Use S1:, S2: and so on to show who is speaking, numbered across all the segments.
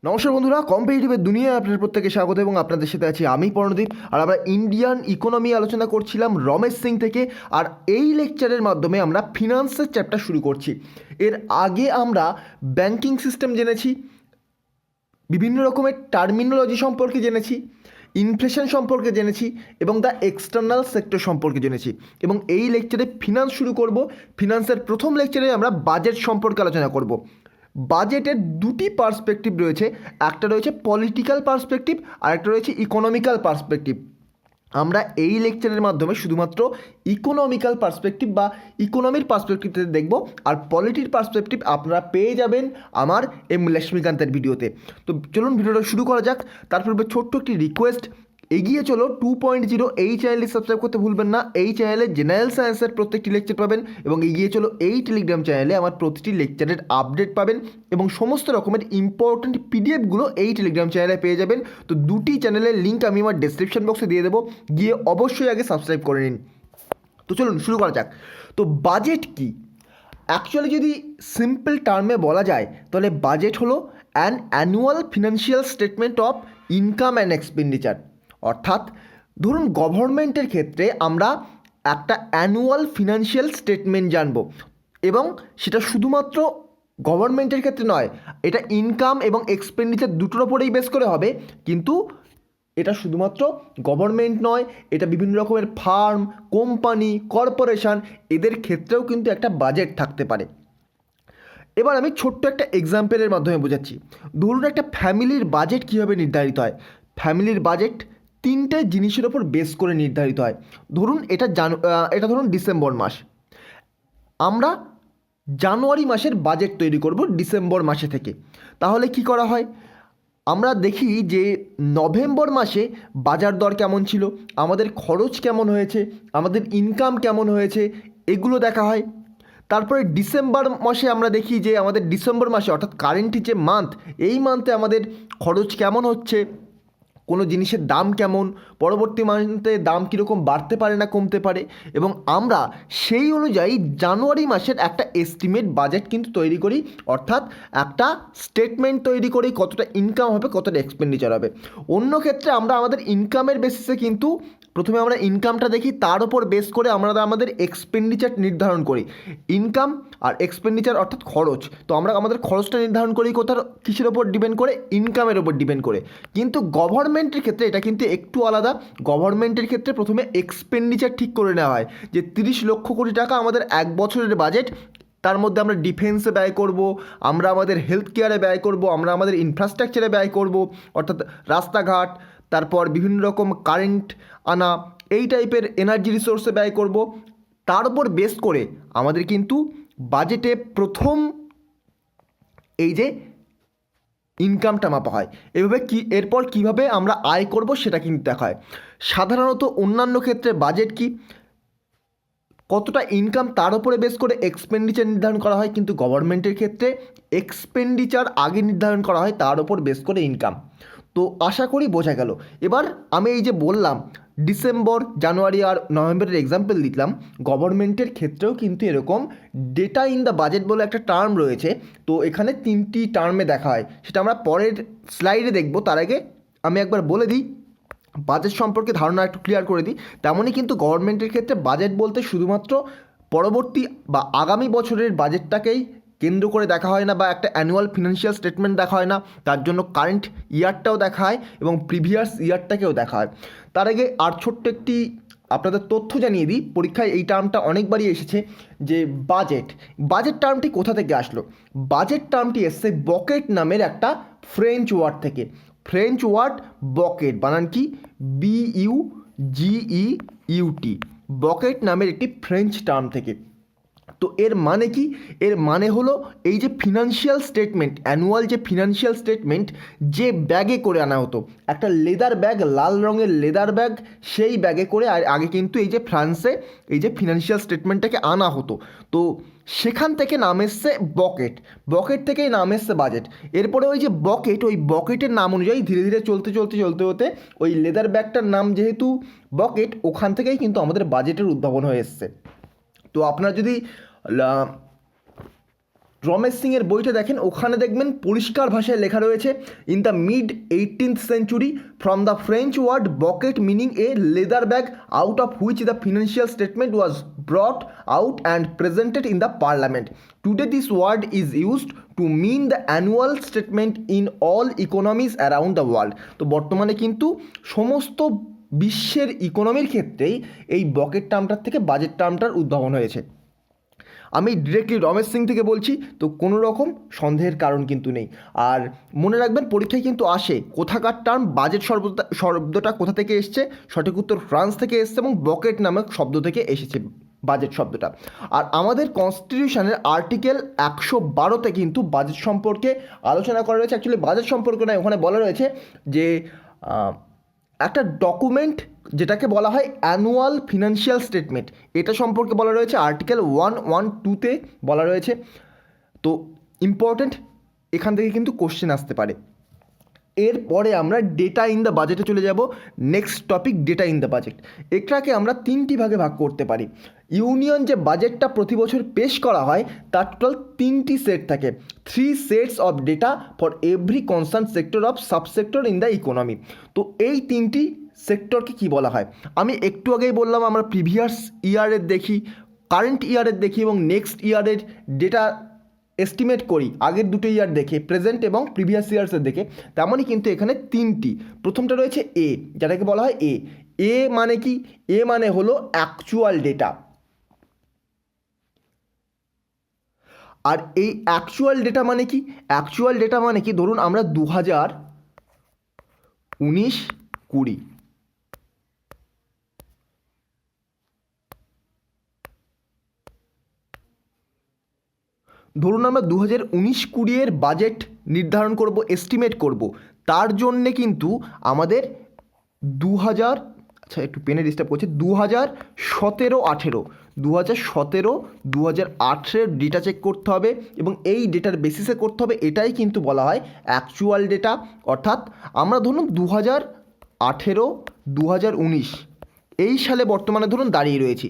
S1: নমস্কার বন্ধুরা, কম্পিটিটিভের দুনিয়ায় আপনাদের প্রত্যেকে স্বাগত এবং আপনাদের সাথে আছি আমি পর্ণদীপ। আর আমরা ইন্ডিয়ান ইকোনমি আলোচনা করছিলাম রমেশ সিং থেকে। আর এই লেকচারের মাধ্যমে আমরা ফিনান্সের চ্যাপ্টার শুরু করছি। এর আগে আমরা ব্যাংকিং সিস্টেম জেনেছি, বিভিন্ন রকমের টার্মিনোলজি সম্পর্কে জেনেছি, ইনফ্লেশন সম্পর্কে জেনেছি এবং দ্য এক্সটার্নাল সেক্টর সম্পর্কে জেনেছি। এবং এই লেকচারে ফিনান্স শুরু করব। ফিনান্সের প্রথম লেকচারে আমরা বাজেট সম্পর্কে আলোচনা করব। বাজেটের দুটি পার্সপেক্টিভ রয়েছে, একটা রয়েছে পলিটিক্যাল পার্সপেক্টিভ আর একটা রয়েছে ইকোনমিক্যাল পার্সপেক্টিভ। আমরা এই লেকচারের মাধ্যমে শুধুমাত্র ইকোনমিক্যাল পার্সপেক্টিভ বা ইকোনমির পার্সপেক্টিভতে দেখব, আর পলিটির পার্সপেক্টিভ আপনারা পেয়ে যাবেন আমার লক্ষ্মীকান্তের ভিডিওতে। তো চলুন ভিডিওটা শুরু করা যাক। তারপর ছোট্ট একটি রিকোয়েস্ট, এগিয়ে চলো 2.0 এই চ্যানেলটি সাবস্ক্রাইব করতে ভুলবেন না। এই চ্যানেলে জেনারেল সায়েন্সের প্রত্যেকটি লেকচার পাবেন এবং এগিয়ে চলো এই টেলিগ্রাম চ্যানেলে আমার প্রতিটি লেকচারের আপডেট পাবেন এবং সমস্ত রকমের ইম্পর্ট্যান্ট পিডিএফগুলো এই টেলিগ্রাম চ্যানেলে পেয়ে যাবেন। তো দুটি চ্যানেলের লিঙ্ক আমি আমার ডেসক্রিপশন বক্সে দিয়ে দেবো, গিয়ে অবশ্যই আগে সাবস্ক্রাইব করে নিন। তো চলুন শুরু করা যাক। তো বাজেট কি? অ্যাকচুয়ালি যদি সিম্পল টার্মে বলা যায় তাহলে বাজেট হলো an annual financial statement of income and expenditure. অর্থাৎ ধরুন গভর্নমেন্টের ক্ষেত্রে আমরা একটা অ্যানুয়াল ফিনান্সিয়াল স্টেটমেন্ট জানবো, এবং সেটা শুধুমাত্র গভর্নমেন্টের ক্ষেত্রে নয়, এটা ইনকাম এবং এক্সপেন্ডিচার দুটোর ওপরেই বেস করে হবে। কিন্তু এটা শুধুমাত্র গভর্নমেন্ট নয়, এটা বিভিন্ন রকমের ফার্ম, কোম্পানি, কর্পোরেশন, এদের ক্ষেত্রেও কিন্তু একটা বাজেট থাকতে পারে। এবার আমি ছোট্ট একটা এক্সাম্পলের মাধ্যমে বোঝাচ্ছি। ধরুন একটা ফ্যামিলির বাজেট কীভাবে নির্ধারিত হয়। ফ্যামিলির বাজেট তিনটে জিনিসের ওপর বেস করে নির্ধারিত হয়। ধরুন এটা ধরুন ডিসেম্বর মাস, আমরা জানুয়ারি মাসের বাজেট তৈরি করব ডিসেম্বর মাসে থেকে। তাহলে কি করা হয়? আমরা দেখি যে নভেম্বর মাসে বাজার দর কেমন ছিল, আমাদের খরচ কেমন হয়েছে, আমাদের ইনকাম কেমন হয়েছে, এগুলো দেখা হয়। তারপরে ডিসেম্বর মাসে আমরা দেখি যে আমাদের ডিসেম্বর মাসে অর্থাৎ কারেন্ট যে মান্থ, এই মান্থে আমাদের খরচ কেমন হচ্ছে, কোনো জিনিসের দাম কেমন, পরবর্তী মান্থে দাম কীরকম বাড়তে পারে না কমতে পারে, এবং আমরা সেই অনুযায়ী জানুয়ারি মাসের একটা এস্টিমেট বাজেট কিন্তু তৈরি করি। অর্থাৎ একটা স্টেটমেন্ট তৈরি করি কতটা ইনকাম হবে, কতটা এক্সপেন্ডিচার হবে। অন্য ক্ষেত্রে আমরা আমাদের ইনকামের বেসিসে কিন্তু প্রথমে আমরা ইনকামটা দেখি, তার উপর বেস করে আমরা আমাদের এক্সপেন্ডিচার নির্ধারণ করি। ইনকাম আর এক্সপেন্ডিচার অর্থাৎ খরচ, তো আমরা আমাদের খরচটা নির্ধারণ করি কোথার কিসের ওপর ডিপেন্ড করে, ইনকামের ওপর ডিপেন্ড করে। কিন্তু গভর্নমেন্টের ক্ষেত্রে এটা কিন্তু একটু আলাদা। গভর্নমেন্টের ক্ষেত্রে প্রথমে এক্সপেন্ডিচার ঠিক করে নেওয়া হয় যে 30 লক্ষ কোটি টাকা আমাদের এক বছরের বাজেট, তার মধ্যে আমরা ডিফেন্সে ব্যয় করব, আমরা আমাদের হেলথ কেয়ারে ব্যয় করব, আমরা আমাদের ইনফ্রাস্ট্রাকচারে ব্যয় করব, অর্থাৎ রাস্তাঘাট, তারপর বিভিন্ন রকম কারেন্ট আনা, এই টাইপের এনার্জি রিসোর্সে ব্যয় করব। তার উপর বেস করে আমাদের কিন্তু বাজেটে প্রথম এই যে ইনকামটা মাপা হয়। এভাবে এরপর কিভাবে আমরা আয় করব সেটা কিন্তু দেখা হয়। সাধারণত অন্যান্য ক্ষেত্রে বাজেট কি, কতটা ইনকাম তার উপরে বেস করে এক্সপেন্ডিচার নির্ধারণ করা হয়, কিন্তু গভর্নমেন্টের ক্ষেত্রে এক্সপেন্ডিচার আগে নির্ধারণ করা হয়, তার উপর বেস করে ইনকাম। তো আশা করি বোঝা গেল। এবার আমি এই যে বললাম ডিসেম্বর, জানুয়ারি আর নভেম্বরের এক্সাম্পল দিলাম, গভর্নমেন্টের ক্ষেত্রেও কিন্তু এরকম ডেটা ইন দ্য বাজেট বলে একটা টার্ম রয়েছে। তো এখানে তিনটি টার্মে দেখা হয়, সেটা আমরা পরের স্লাইডে দেখব। তার আগে আমি একবার বলে দিই, বাজেট সম্পর্কে ধারণা একটু ক্লিয়ার করে দিই। তেমনই কিন্তু গভর্নমেন্টের ক্ষেত্রে বাজেট বলতে শুধুমাত্র পরবর্তী বা আগামী বছরের বাজেটটাকেই কেন্দ্র করে দেখা হয় না, বা একটা অ্যানুয়াল ফিনান্সিয়াল স্টেটমেন্ট দেখা হয় না, তার জন্য কারেন্ট ইয়ারটাও দেখা হয় এবং প্রিভিয়াস ইয়ারটাকেও দেখা হয়। তার আগে আর ছোট্ট একটি আপনাদের তথ্য জানিয়ে দিই, পরীক্ষায় এই টার্মটা অনেকবারই এসেছে যে বাজেট টার্মটি কোথা থেকে আসলো। বাজেট টার্মটি এসছে বকেট নামের একটা ফ্রেঞ্চ ওয়ার্ড থেকে। ফ্রেঞ্চ ওয়ার্ড বকেট, বানান কি BUGEUT, বকেট নামের একটি ফ্রেঞ্চ টার্ম থেকে। তো এর মানে কি? এর মানে হলো এই যে ফিনান্সিয়াল স্টেটমেন্ট, অ্যানুয়াল যে ফিনান্সিয়াল স্টেটমেন্ট যে ব্যাগে করে আনা হতো, একটা লেদার ব্যাগ, লাল রঙের লেদার ব্যাগ, সেই ব্যাগে করে আগে কিন্তু এই যে ফ্রান্সে এই যে ফিনান্সিয়াল স্টেটমেন্টটাকে আনা হতো। তো সেখান থেকে নাম এসছে বকেট, বকেট থেকেই নাম এসছে বাজেট। এরপরে ওই যে বকেট, ওই বকেটের নাম অনুযায়ী ধীরে ধীরে চলতে হতে ওই লেদার ব্যাগটার নাম যেহেতু বকেট, ওখান থেকেই কিন্তু আমাদের বাজেটের উদ্ভাবন হয়ে এসছে। তো আপনার যদি রমেশ সিংয়ের বইটা দেখেন, ওখানে দেখবেন পরিষ্কার ভাষায় লেখা রয়েছে, in the mid 18th century from the French word bougette meaning a leather bag out of which the financial statement was brought out and presented in the parliament. Today this word is used to mean the annual statement in all economies around the world. তো বর্তমানে কিন্তু সমস্ত বিশ্বের ইকোনমির ক্ষেত্রেই এই bucket টার্মটার থেকে budget টার্মটার উদ্ভাবন হয়েছে। আমি ডিরেক্টলি রমেশ সিং থেকে বলছি, তো কোনো রকম সন্দেহের কারণ কিন্তু নেই। আর মনে রাখবেন পরীক্ষায় কিন্তু আসে কোথাকার টার্ম, বাজেট শব্দটা কোথা থেকে এসছে, সঠিক উত্তর ফ্রান্স থেকে এসছে এবং বকেট নামক শব্দ থেকে এসেছে বাজেট শব্দটা। আর আমাদের কনস্টিটিউশনের আর্টিকেল 112তে কিন্তু বাজেট সম্পর্কে আলোচনা করা রয়েছে। অ্যাকচুয়ালি বাজেট সম্পর্কে নয়, ওখানে বলা রয়েছে যে একটা ডকুমেন্ট যেটাকে বলা হয় অ্যানুয়াল ফিনান্সিয়াল স্টেটমেন্ট, এটা সম্পর্কে বলা রয়েছে আর্টিকেল 112তে বলা রয়েছে। তো ইম্পর্ট্যান্ট, এখান থেকে কিন্তু কোশ্চেন আসতে পারে। এরপরে আমরা ডেটা ইন দ্য বাজেটে চলে যাব। Next topic data in the budget. এটাকে আমরা 3টি ভাগে ভাগ করতে পারি। ইউনিয়ন যে বাজেটটা প্রতি বছর পেশ করা হয় তার টোটাল 3টি সেট থাকে, 3 sets of data for every concern sector of subsector in the economy. তো এই 3টি সেক্টরকে কি বলা হয়? আমি একটু আগেই বললাম আমরা প্রিভিয়াস ইয়ারের দেখি, কারেন্ট ইয়ারের দেখি এবং নেক্সট ইয়ারের ডেটা এস্টিমেট করি আগের দুটো ইয়ার দেখে, প্রেজেন্ট এবং প্রিভিয়াস ইয়ার্সের দেখে। তেমনই কিন্তু এখানে 3টি। প্রথমটা রয়েছে এ, যেটাকে বলা হয় এ। এ মানে কি? এ মানে হলো অ্যাকচুয়াল ডেটা। আর এই অ্যাকচুয়াল ডেটা মানে কি? অ্যাকচুয়াল ডেটা মানে কি, ধরুন আমরা 2019-20 ধরুন আমরা 2019-20 বাজেট নির্ধারণ করব, এস্টিমেট করব। তার জন্যে কিন্তু আমাদের 2000, আচ্ছা একটু পেনে ডিস্টার্ব করছে, 2017-18 2017-2018 ডেটা চেক করতে হবে এবং এই ডেটার বেসিসে করতে হবে। এটাই কিন্তু বলা হয় অ্যাকচুয়াল ডেটা। অর্থাৎ আমরা ধরুন 2018-2019 এই সালে বর্তমানে ধরুন দাঁড়িয়ে রয়েছি,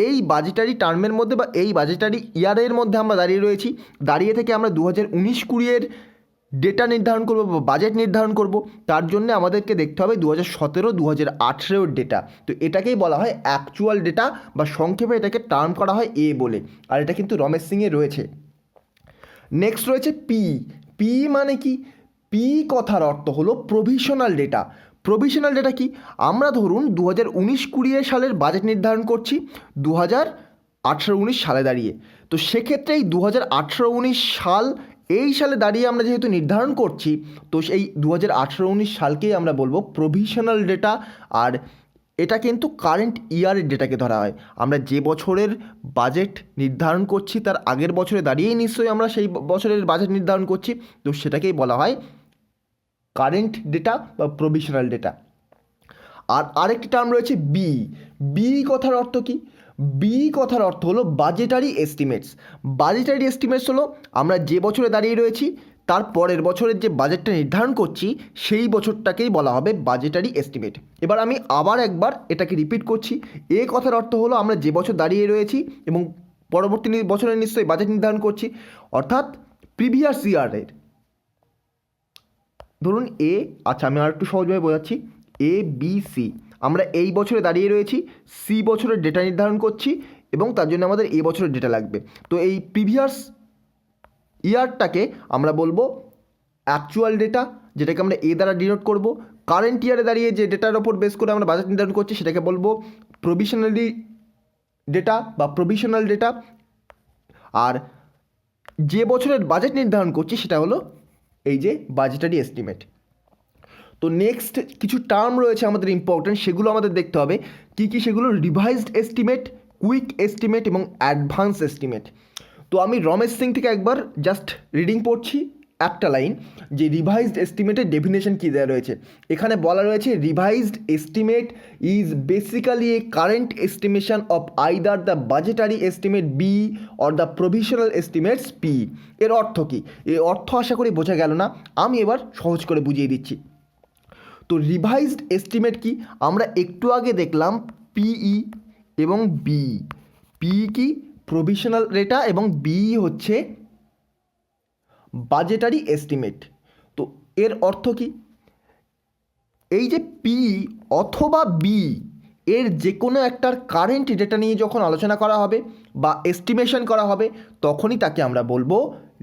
S1: এই বাজেটারি টার্মের মধ্যে বা এই বাজেটারি ইয়ারের মধ্যে আমরা দাঁড়িয়ে রয়েছি। দাঁড়িয়ে থেকে আমরা 2019-20 ডেটা নির্ধারণ করব বা বাজেট নির্ধারণ করব। তার জন্য আমাদেরকে দেখতে হবে 2017-2018 ডেটা। তো এটাকেই বলা হয় অ্যাকচুয়াল ডেটা বা সংক্ষেপে এটাকে টার্ম করা হয় এ বলে। আর এটা কিন্তু রমেশ সিংয়ে রয়েছে। নেক্সট রয়েছে পি। পি মানে কি? পি কথার অর্থ হলো প্রভিশনাল ডেটা। প্রভিশনাল ডেটা কি? আমরা ধরুন 2019-20 সালের বাজেট নির্ধারণ করছি 2018-19 সালে দাঁড়িয়ে। তো সেক্ষেত্রে এই 2018-19 সাল, এই সালে দাঁড়িয়ে আমরা যেহেতু নির্ধারণ করছি, তো সেই 2018-19 সালকেই আমরা বলবো প্রভিশনাল ডেটা। আর এটা কিন্তু কারেন্ট ইয়ারের ডেটাকে ধরা হয়। আমরা যে বছরের বাজেট নির্ধারণ করছি তার আগের বছরে দাঁড়িয়েই নিশ্চয়ই আমরা সেই বছরের বাজেট নির্ধারণ করছি, তো সেটাকেই বলা হয় কারেন্ট ডেটা বা প্রভিশনাল ডেটা। আর আরেকটি টার্ম রয়েছে বি। বি কথার অর্থ কি? বি কথার অর্থ হলো বাজেটারি এস্টিমেটস। বাজেটারি এস্টিমেটস হলো আমরা যে বছরে দাঁড়িয়ে রয়েছি তার পরের বছরের যে বাজেটটা নির্ধারণ করছি সেই বছরটাকেই বলা হবে বাজেটারি এস্টিমেট। এবার আমি আবার একবার এটাকে রিপিট করছি। এ কথার অর্থ হলো আমরা যে বছর দাঁড়িয়ে রয়েছি এবং পরবর্তী বছরে নিশ্চয়ই বাজেট নির্ধারণ করছি, অর্থাৎ প্রিভিয়াস ইয়ারের। ধরুন এ, আচ্ছা আমি আর একটু সহজভাবে বোঝাচ্ছি, এ বি সি, আমরা এই বছরে দাঁড়িয়ে রয়েছি, সি বছরের ডেটা নির্ধারণ করছি এবং তার জন্য আমাদের এ বছরের ডেটা লাগবে। তো এই প্রিভিয়াস ইয়ারটাকে আমরা বলবো অ্যাকচুয়াল ডেটা, যেটাকে আমরা এ দ্বারা ডিনোট করব। কারেন্ট ইয়ারে দাঁড়িয়ে যে ডেটার ওপর বেস করে আমরা বাজেট নির্ধারণ করছি সেটাকে বলবো প্রভিশনালি ডেটা বা প্রভিশনাল ডেটা। আর যে বছরের বাজেট নির্ধারণ করছি সেটা হলো এই যে বাজেটারি এস্টিমেট। তো নেক্সট কিছু টার্ম রয়েছে আমাদের ইম্পর্টেন্ট, সেগুলো আমাদের দেখতে হবে কী কী। সেগুলো রিভাইজড এস্টিমেট, কুইক এস্টিমেট এবং অ্যাডভান্স এস্টিমেট। তো আমি রমেশ সিং থেকে একবার জাস্ট রিডিং পড়ছি একটা লাইন, যে রিভাইজড এস্টিমেটের ডেফিনেশন কী দেওয়া রয়েছে। এখানে বলা রয়েছে revised estimate is basically a current estimation of either the budgetary estimate B or the provisional estimates P. এর অর্থ কী? এর অর্থ আশা করি বোঝা গেল না, আমি এবার সহজ করে বুঝিয়ে দিচ্ছি। তো রিভাইজড এস্টিমেট কি? আমরা একটু আগে দেখলাম পিই এবং বি। পি কি? প্রভিশনাল ডেটা এবং বি হচ্ছে বাজেটারি এস্টিমেট। তো এর অর্থ কি? এই যে পি অথবা বি এর যে কোনো একটার কারেন্ট ডেটা নিয়ে যখন আলোচনা করা হবে বা এস্টিমেশন করা হবে, তখনই তাকে আমরা বলবো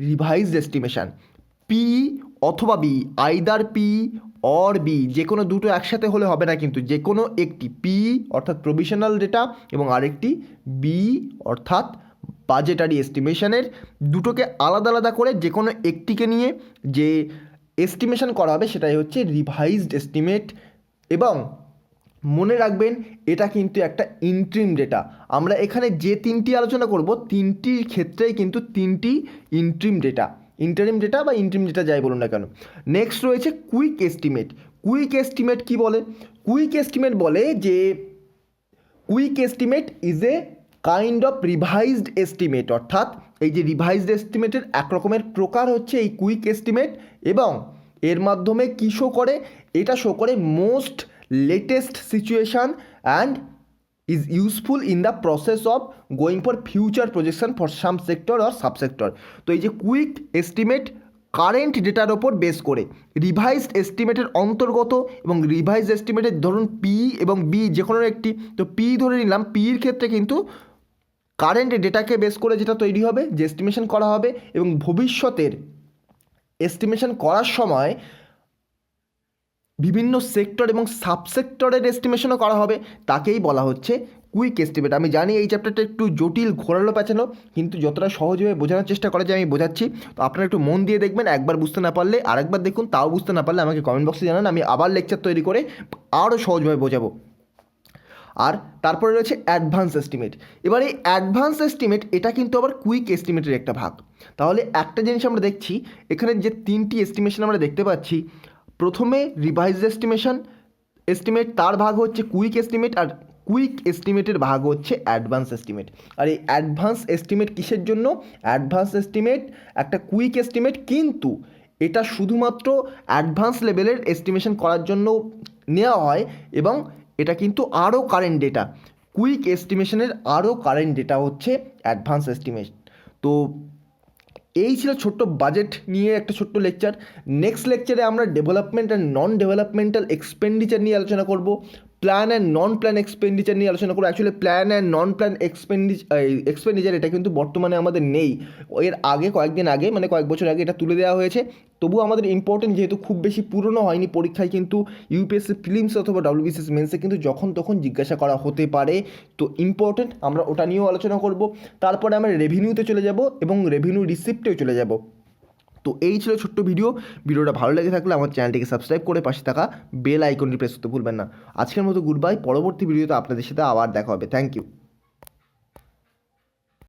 S1: রিভাইজড এস্টিমেশন। পি অথবা B, either P or B, যে কোনো দুটো একসাথে হলে হবে না, কিন্তু যে কোনো একটি, পি অর্থাৎ প্রভিশনাল ডেটা এবং আরেকটি বি অর্থাৎ বাজেটারি এস্টিমেশনের, দুটোকে আলাদা আলাদা করে যে কোনো একটিকে নিয়ে যে এস্টিমেশন করা হবে সেটাই হচ্ছে রিভাইজড এস্টিমেট। এবং মনে রাখবেন এটা কিন্তু একটা ইন্ট্রিম ডেটা। আমরা এখানে যে তিনটি আলোচনা করব তিনটির ক্ষেত্রেই কিন্তু তিনটি ইন্ট্রিম ডেটা, ইন্টারিম ডেটা বা ইন্ট্রিম ডেটা যাই বলুন না কেন। নেক্সট রয়েছে কুইক এস্টিমেট। কুইক এস্টিমেট কি বলে? কুইক এস্টিমেট বলে যে quick estimate is a kind of revised estimate, অর্থাৎ এই যে রিভাইজড এস্টিমেটের এক রকমের প্রকার হচ্ছে এই কুইক এস্টিমেট। এবং এর মাধ্যমে কী শো করে? এটা শো করে most latest situation and is useful in the process of going for future projection for some sector or subsector. তো এই যে কুইক এস্টিমেট কারেন্ট ডেটার ওপর বেস করে, রিভাইজড এস্টিমেটের অন্তর্গত, এবং রিভাইজড এস্টিমেটের ধরুন পি এবং বি যে কোনো একটি, তো পি ধরে নিলাম, পির ক্ষেত্রে কিন্তু কারেন্ট ডেটাকে বেস করে যেটা তৈরি হবে, যে এস্টিমেশন করা হবে, এবং ভবিষ্যতের এস্টিমেশন করার সময় বিভিন্ন সেক্টর এবং সাবসেক্টরের এস্টিমেশনও করা হবে, তাকেই বলা হচ্ছে কুইক এস্টিমেট। আমি জানি এই চ্যাপ্টারটা একটু জটিল, ঘোরালো পেঁচানো, কিন্তু যতটা সহজভাবে বোঝানোর চেষ্টা করা যায় আমি বোঝাচ্ছি। তো আপনারা একটু মন দিয়ে দেখবেন, একবার বুঝতে না পারলে আরেকবার দেখুন, তাও বুঝতে না পারলে আমাকে কমেন্ট বক্সে জানান, আমি আবার লেকচার তৈরি করে আরও সহজভাবে বোঝাবো। আর তারপরে রয়েছে অ্যাডভান্স এস্টিমেট। এবার এই অ্যাডভান্স এস্টিমেট এটা কিন্তু আবার কুইক এস্টিমেটের একটা ভাগ। তাহলে একটা জিনিস আমরা দেখছি, এখানে যে তিনটি এস্টিমেশন আমরা দেখতে পাচ্ছি, প্রথমে রিভাইজড এস্টিমেট, তার ভাগ হচ্ছে কুইক এস্টিমেট, আর কুইক এস্টিমেটের ভাগ হচ্ছে অ্যাডভান্স এস্টিমেট। আর এই অ্যাডভান্স এস্টিমেট কিসের জন্য? অ্যাডভান্স এস্টিমেট একটা কুইক এস্টিমেট, কিন্তু এটা শুধুমাত্র অ্যাডভান্স লেভেলের এস্টিমেশন করার জন্য নেওয়া হয়, এবং এটা কিন্তু আরও কারেন্ট ডেটা, কুইক এস্টিমেশনের আরও কারেন্ট ডেটা হচ্ছে অ্যাডভান্স এস্টিমেট। তো এই ছিল ছোট্ট বাজেট নিয়ে একটা ছোট্ট লেকচার। নেক্সট লেকচারে আমরা development and non developmental expenditure নিয়ে আলোচনা করব, plan and non plan expenditure নিয়ে আলোচনা করবো। Actually plan and non plan expenditure এটা কিন্তু বর্তমানে আমাদের নেই, এর আগে কয়েকদিন আগে মানে কয়েক বছর আগে এটা তুলে দেওয়া হয়েছে। তবুও আমাদের ইম্পর্টেন্ট, যেহেতু খুব বেশি পুরনো হয়নি, পরীক্ষায় কিন্তু ইউপিএসসি ফিলিমস অথবা ডব্লিউবিসিএস মেন্সে কিন্তু যখন তখন জিজ্ঞাসা করা হতে পারে, তো ইম্পর্টেন্ট, আমরা ওটা নিয়েও আলোচনা করব। তারপরে আমরা রেভিনিউতে চলে যাব এবং রেভিনিউ রিসিপ্টেও চলে যাব। তো এই ছিল ছোট্ট ভিডিওটা ভালো লেগে থাকলে আমার চ্যানেলটিকে সাবস্ক্রাইব করে পাশে থাকা বেল আইকনটি প্রেস করতে ভুলবেন না। আজকের মতো গুড বাই, পরবর্তী ভিডিওতে আপনাদের সাথে আবার দেখা হবে। Thank you.